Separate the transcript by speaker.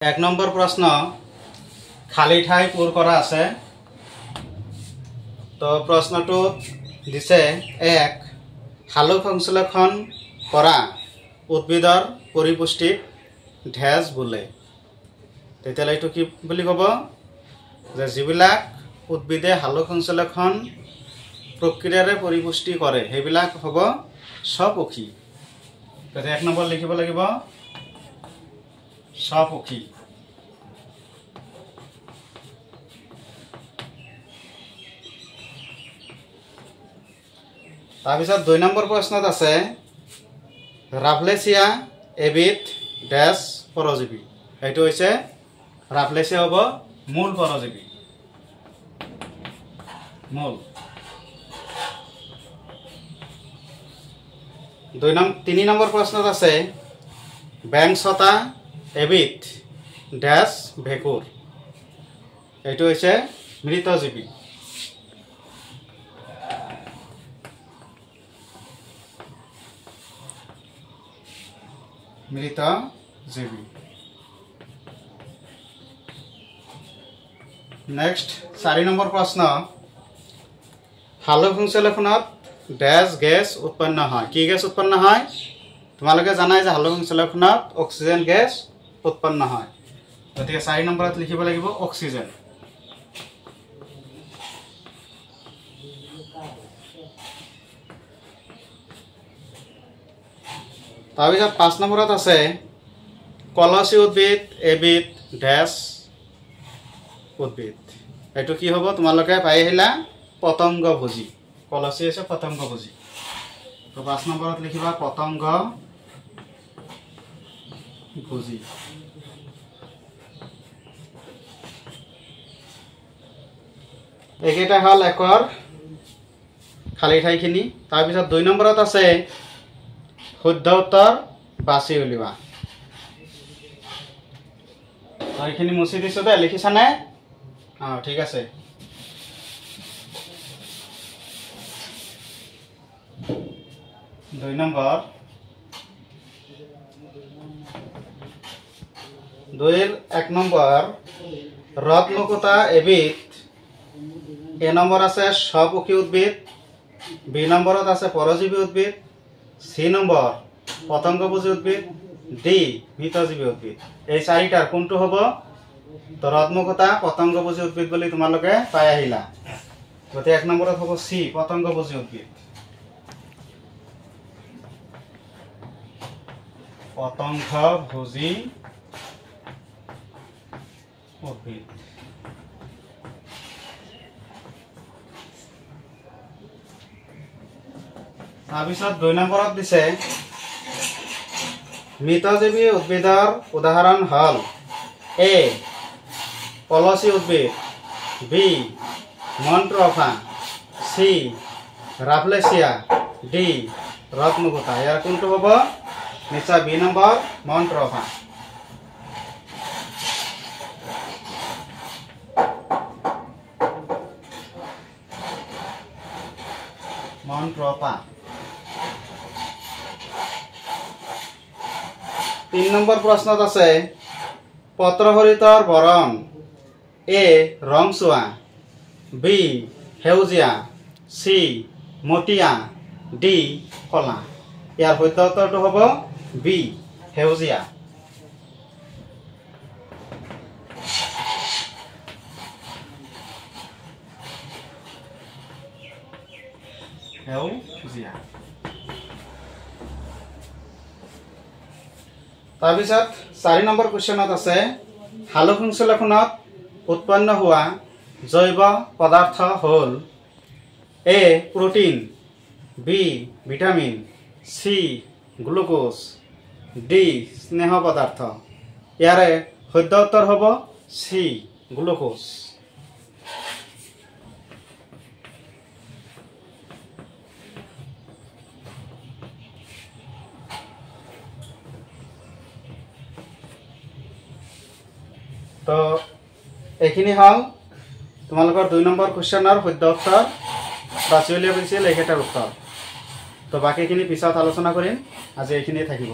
Speaker 1: এক নম্বৰ প্ৰশ্ন খালি ঠাই পূৰ কৰা আছে। তো প্ৰশ্নটোত দিছে এক সালোক সংশ্লেষণ কৰা উদ্ভিদৰ পৰিপুষ্টিক ঢেজ বোলে। তেতিয়াহ'লে এইটো কি বুলি ক'ব যে যিবিলাক উদ্ভিদে সালোক সংশ্লেষণ প্ৰক্ৰিয়াৰে পৰিপুষ্টি কৰে সেইবিলাক হ'ব স্বপক্ষী। তেতিয়া 1 নম্বৰ লিখিব লাগিব স্বপক্ষী। তাৰপিছত 2 নম্বৰ প্ৰশ্নত আছে ৰাফলেচিয়া এবিধ ডেছ পৰজীৱী। এইটো হৈছে ৰাফলেচিয়া হ'ব মূল পৰজীৱী। মূল 3 নম্বৰ প্ৰশ্নত আছে বেংছতা এবিধ ডেছ ভেঁকুৰ। এইটো হৈছে মৃতজীৱী। মৃতজীৱী। নেক্সট 4 নম্বৰ প্ৰশ্ন সালোক সংশ্লেষণত ডেছ গেছ উৎপন্ন হয়। কি গেছ উৎপন্ন হয়? তোমালোকে জানাই যে সালোক সংশ্লেষণত অক্সিজেন গেছ উৎপন্ন হয়। গতিকে 4 নম্বৰত লিখিব লাগিব অক্সিজেন। তাৰপিছত 5 নম্বৰত আছে কলচী উদ্ভিদ এবিধ ডেছ উদ্ভিদ। এইটো কি হ'ব? তোমালোকে পাই আহিলা পতংগভোজী। কলচী হৈছে পতংগভোজী। তো 5 নম্বৰত লিখিবা পতংগভোজী। এইকেইটা হ'ল একৰ খালী ঠাইখিনি। তাৰপিছত 2 নম্বৰত আছে শুদ্ধ উত্তৰ বাছি উলিওৱা। এইখিনি মুচি দিছোঁ দে, লিখিছানে? ঠিক আছে। দুই নম্বৰ 1 নম্বৰ ৰত্নকুটা এবিধ। এ নম্বৰ আছে স্বপক্ষী উদ্ভিদ, বি নম্বৰত আছে পৰজীৱী উদ্ভিদ, চি নম্বৰ পতংগভোজী উদ্ভিদ, ডি মৃতজীৱী উদ্ভিদ। এই 4টাৰ কোনটো হ'ব? তো ৰত্নকুটা পতংগভোজী উদ্ভিদ বুলি তোমালোকে পাই আহিলা। গতিকে 1 নম্বৰত হ'ব চি পতংগভোজী উদ্ভিদ। পতংগভোজী উদ্ভিদ। তাৰপিছত 2 নম্বৰত দিছে মৃতজীৱী উদ্ভিদৰ উদাহৰণ হ'ল এ কলচী উদ্ভিদ, বি মন্ট্ৰফা, চি ৰাফলেচিয়া, ডি ৰত্নকুটা। ইয়াৰ কোনটো হ'ব? নিশ্চয় বি নম্বৰ মন্ট্ৰফা। মন্ট্ৰফা। 3 নম্বৰ প্ৰশ্নত আছে পত্ৰহৰিতৰ বৰণ এ ৰংচোৱা, বি সেউজীয়া, চি মটীয়া, ডি কলা। ইয়াৰ শুদ্ধ উত্তৰটো হ'ব বি সেউজীয়া। সেউজীয়া। তাৰপিছত 4 নম্বৰ কুৱেশ্যনত আছে সালোক সংশ্লেষণত উৎপন্ন হোৱা জৈৱ পদাৰ্থ হ'ল A protein, B vitamin, C glucose, D স্নেহ পদাৰ্থ। ইয়াৰে শুদ্ধ উত্তৰ হ'ব চি গ্লুকোজ। তো এইখিনি হ'ল তোমালোকৰ 2 নম্বৰ কুৱেশ্যনৰ শুদ্ধ উত্তৰ বাছি উলিয়াব দিছিল এইকেইটাৰ উত্তৰ। তো বাকীখিনি পিছত আলোচনা কৰিম। আজি এইখিনিয়ে থাকিব।